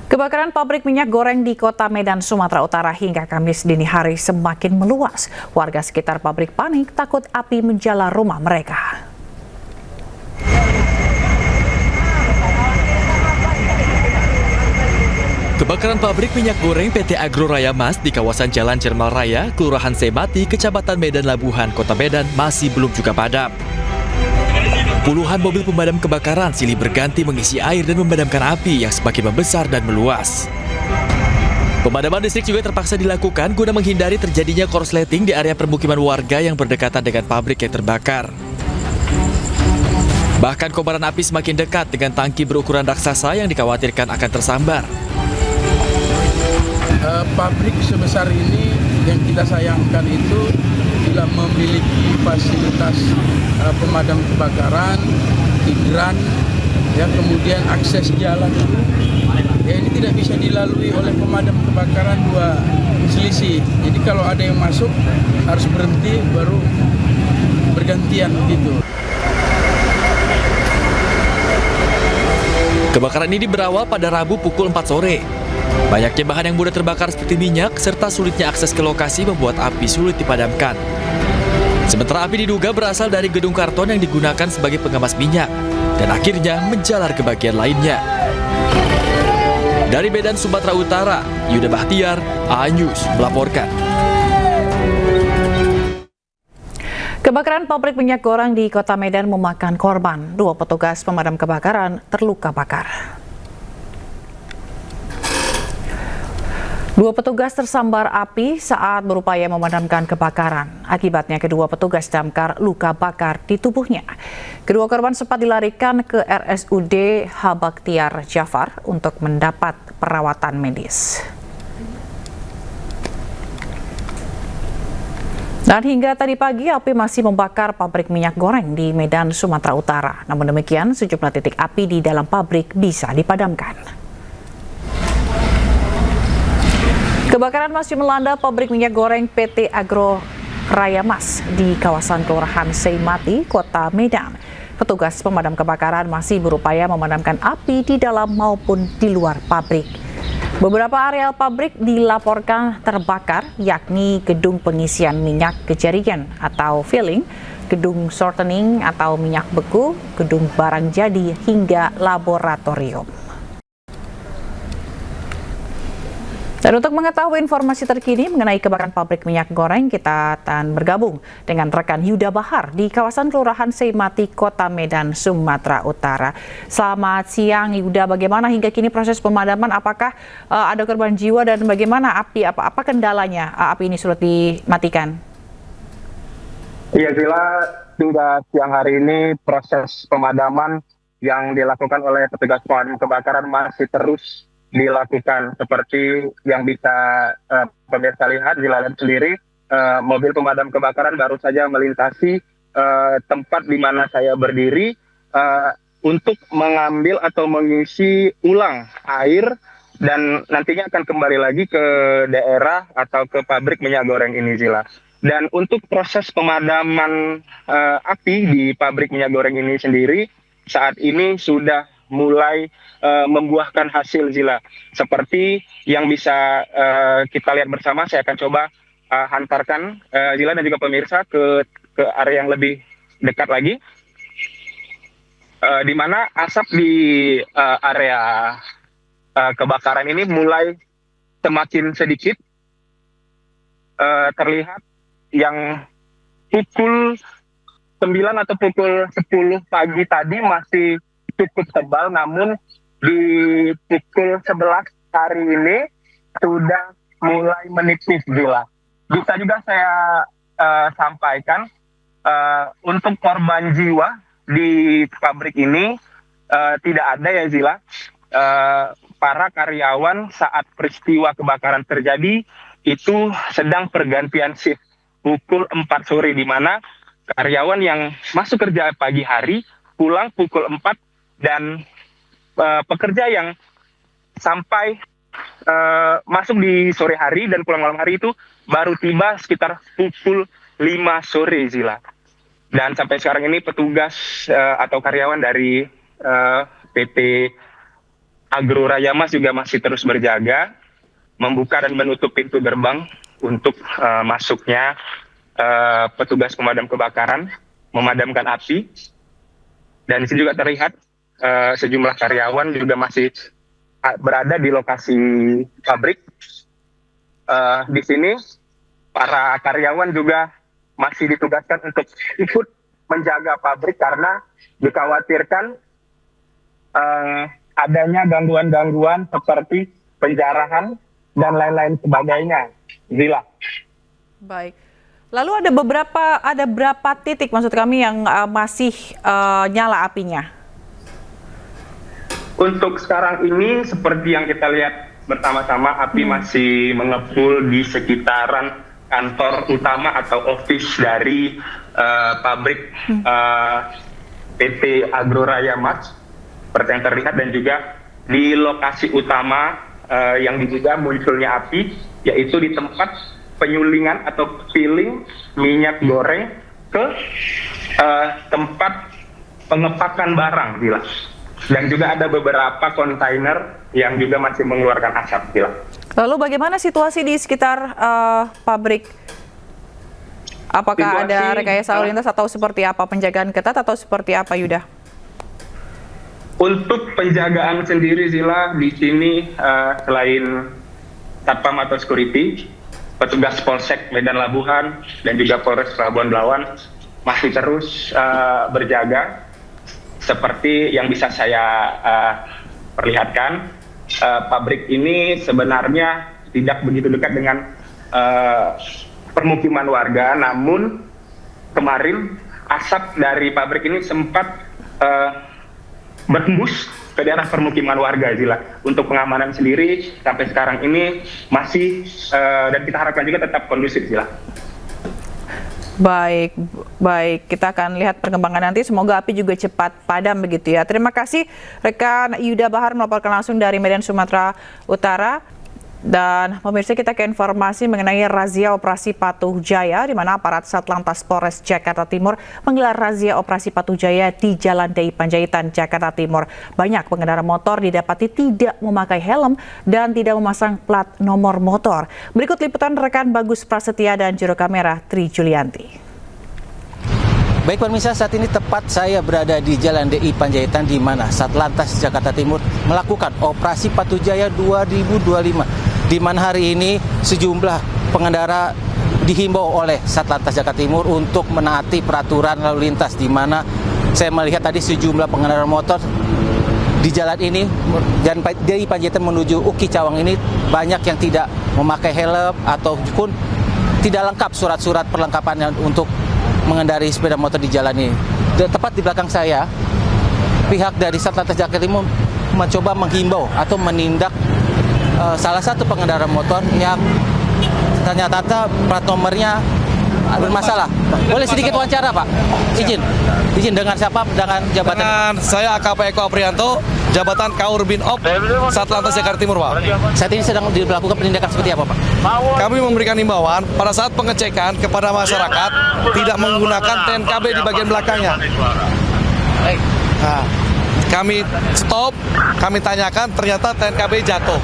Kebakaran pabrik minyak goreng di Kota Medan, Sumatera Utara hingga Kamis dini hari semakin meluas. Warga sekitar pabrik panik takut api menjalar rumah mereka. Kebakaran pabrik minyak goreng PT Agro Raya Mas di kawasan Jalan Cermal Raya, Kelurahan Semati, Kecamatan Medan Labuhan, Kota Medan masih belum juga padam. Puluhan mobil pemadam kebakaran silih berganti mengisi air dan memadamkan api yang semakin membesar dan meluas. Pemadaman listrik juga terpaksa dilakukan guna menghindari terjadinya korsleting di area permukiman warga yang berdekatan dengan pabrik yang terbakar. Bahkan kobaran api semakin dekat dengan tangki berukuran raksasa yang dikhawatirkan akan tersambar. Pabrik sebesar ini yang kita sayangkan itu bila memiliki fasilitas pemadam kebakaran, hidran, ya kemudian akses jalan itu, ya ini tidak bisa dilalui oleh pemadam kebakaran dua selisih. Jadi kalau ada yang masuk harus berhenti baru bergantian begitu. Kebakaran ini berawal pada Rabu pukul 4 sore. Banyaknya bahan yang mudah terbakar seperti minyak serta sulitnya akses ke lokasi membuat api sulit dipadamkan. Sementara api diduga berasal dari gedung karton yang digunakan sebagai pengemas minyak dan akhirnya menjalar ke bagian lainnya. Dari Medan, Sumatera Utara, Yuda Bahtiar, A-News melaporkan. Kebakaran pabrik minyak goreng di Kota Medan memakan korban. 2 petugas pemadam kebakaran terluka bakar. 2 petugas tersambar api saat berupaya memadamkan kebakaran. Akibatnya kedua petugas damkar luka bakar di tubuhnya. Kedua korban sempat dilarikan ke RSUD Habaktiar Jafar untuk mendapat perawatan medis. Dan hingga tadi pagi api masih membakar pabrik minyak goreng di Medan, Sumatera Utara. Namun demikian sejumlah titik api di dalam pabrik bisa dipadamkan. Kebakaran masih melanda pabrik minyak goreng PT Agro Raya Mas di kawasan Kelurahan Semati, Kota Medan. Petugas pemadam kebakaran masih berupaya memadamkan api di dalam maupun di luar pabrik. Beberapa areal pabrik dilaporkan terbakar, yakni gedung pengisian minyak kejarian atau filling, gedung shortening atau minyak beku, gedung barang jadi, hingga laboratorium. Dan untuk mengetahui informasi terkini mengenai kebakaran pabrik minyak goreng, kita akan bergabung dengan rekan Yuda Bahar di kawasan Kelurahan Semati, Kota Medan, Sumatera Utara. Selamat siang Yuda, bagaimana hingga kini proses pemadaman? Apakah ada korban jiwa dan bagaimana api, apa kendalanya api ini sulit dimatikan? Iya Zila, hingga siang hari ini proses pemadaman yang dilakukan oleh petugas pemadam kebakaran masih terus dilakukan. Seperti yang bisa pemirsa lihat, Zila sendiri, mobil pemadam kebakaran baru saja melintasi tempat di mana saya berdiri untuk mengambil atau mengisi ulang air dan nantinya akan kembali lagi ke daerah atau ke pabrik minyak goreng ini, Zila. Dan untuk proses pemadaman api di pabrik minyak goreng ini sendiri saat ini sudah mulai membuahkan hasil, Zila. Seperti yang bisa kita lihat bersama, saya akan coba hantarkan Zila dan juga pemirsa ke area yang lebih dekat lagi, di mana asap di area kebakaran ini mulai semakin sedikit terlihat. Yang pukul 9 atau pukul 10 pagi tadi masih cukup tebal, namun di pukul 11 hari ini sudah mulai menipis, Zila. Bisa juga saya sampaikan untuk korban jiwa di pabrik ini tidak ada ya, Zila. Para karyawan saat peristiwa kebakaran terjadi itu sedang pergantian shift pukul 4 sore, di mana karyawan yang masuk kerja pagi hari pulang pukul 4 dan pekerja yang sampai masuk di sore hari dan pulang malam hari itu baru tiba sekitar pukul 5 sore, Zila. Dan sampai sekarang ini petugas atau karyawan dari PT Agro Raya Mas juga masih terus berjaga, membuka dan menutup pintu gerbang untuk masuknya petugas pemadam kebakaran, memadamkan api. Dan di sini juga terlihat sejumlah karyawan juga masih berada di lokasi pabrik. Di sini para karyawan juga masih ditugaskan untuk ikut menjaga pabrik karena dikhawatirkan adanya gangguan-gangguan seperti penjarahan dan lain-lain sebagainya. Zila. Baik. Lalu ada berapa titik maksud kami yang masih nyala apinya? Untuk sekarang ini seperti yang kita lihat bersama-sama, api masih mengepul di sekitaran kantor utama atau office dari pabrik PT Agro Raya Mas, seperti yang terlihat, dan juga di lokasi utama yang diduga munculnya api, yaitu di tempat penyulingan atau filling minyak goreng ke tempat pengepakan barang, Bila. Dan juga ada beberapa kontainer yang juga masih mengeluarkan asap, Bila. Lalu bagaimana situasi di sekitar pabrik? Apakah ada rekayasa lalu lintas atau seperti apa, penjagaan ketat atau seperti apa, Yuda? Untuk penjagaan sendiri, Zila, di sini selain Satpam atau security, petugas Polsek Medan Labuhan dan juga Polres Pelabuhan Belawan masih terus berjaga. Seperti yang bisa saya perlihatkan, pabrik ini sebenarnya tidak begitu dekat dengan permukiman warga, namun kemarin asap dari pabrik ini sempat berhembus ke daerah permukiman warga, Zila. Untuk pengamanan sendiri sampai sekarang ini masih dan kita harapkan juga tetap kondusif, Zila. Baik, kita akan lihat perkembangan nanti. Semoga api juga cepat padam begitu ya. Terima kasih rekan Yuda Bahar melaporkan langsung dari Medan, Sumatera Utara. Dan pemirsa, kita ke informasi mengenai razia operasi Patuh Jaya, di mana aparat Satlantas Polres Jakarta Timur menggelar razia operasi Patuh Jaya di Jalan DI Panjaitan, Jakarta Timur. Banyak pengendara motor didapati tidak memakai helm dan tidak memasang plat nomor motor. Berikut liputan rekan Bagus Prasetya dan juru kamera Tri Julianti. Baik pemirsa, saat ini tepat saya berada di Jalan DI Panjaitan, di mana Satlantas Jakarta Timur melakukan operasi Patuh Jaya 2025. Di mana hari ini sejumlah pengendara dihimbau oleh Satlantas Jakarta Timur untuk menaati peraturan lalu lintas, di mana saya melihat tadi sejumlah pengendara motor di jalan ini dan dari Panjaitan menuju Uki Cawang ini banyak yang tidak memakai helm ataupun tidak lengkap surat-surat perlengkapannya untuk mengendarai sepeda motor di jalan ini. Tepat di belakang saya, pihak dari Satlantas Jakarta Timur mencoba menghimbau atau menindak salah satu pengendara motor yang ternyata plat nomornya bermasalah. Boleh sedikit wawancara, Pak? Izin dengan siapa? Dengan jabatan? Dengan saya AKP Eko Aprianto, jabatan Kaurbinob Satlantas Jakarta Timur, Pak. Saat ini sedang dilakukan penindakan seperti apa, Pak? Kami memberikan himbauan pada saat pengecekan kepada masyarakat tidak menggunakan TNKB di bagian belakangnya. Baik. Nah, kami stop, kami tanyakan, ternyata TNKB jatuh,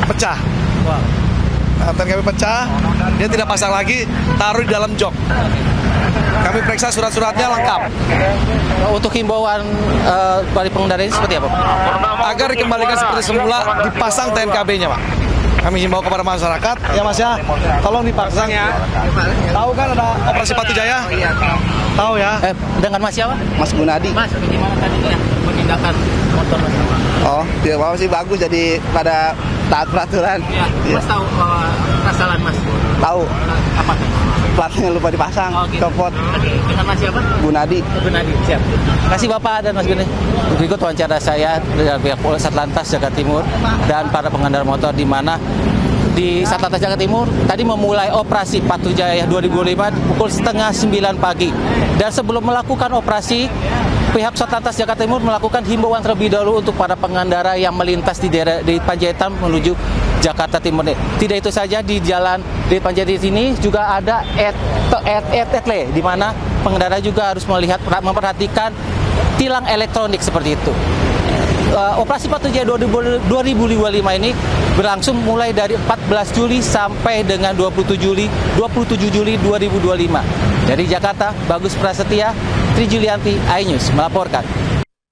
pecah. Nah, TNKB pecah, dia tidak pasang lagi, taruh di dalam jok. Kami periksa surat-suratnya lengkap. Untuk himbauan dari pengendara ini seperti apa, Pak? Agar dikembalikan seperti semula, dipasang TNKB-nya, Pak. Kami himbau kepada masyarakat, ya Mas ya, tolong dipasang. Tahu kan ada operasi Patuh Jaya? Tahu ya? Dengan Mas siapa? Mas Gunadi. Mas, bagaimana tadi penindakan motor Mas? Oh, tidak apa sih, bagus, jadi pada taat peraturan. Ya, Mas tahu kesalahan Mas? Tahu. Apa? Platnya lupa dipasang, copot. Oke, dengan Mas siapa? Gunadi. Gunadi, siap. Terima kasih Bapak dan Mas Gunadi. Berikut wawancara saya dari pihak Polres Satlantas Jakarta Timur dan para pengendara motor, di mana di Satlantas Jakarta Timur tadi memulai operasi Patuh Jaya 2005 pukul 8:30 pagi. Dan sebelum melakukan operasi, pihak Satlantas Jakarta Timur melakukan himbauan terlebih dahulu untuk para pengendara yang melintas di daerah di Panjaitan menuju Jakarta Timur. Tidak itu saja, di jalan di Panjaitan ini juga ada etle, di mana pengendara juga harus memperhatikan tilang elektronik seperti itu. Operasi Patuh Jaya 2025 ini berlangsung mulai dari 14 Juli sampai dengan 27 Juli 2025. Dari Jakarta, Bagus Prasetya, Tri Julianti, iNews melaporkan.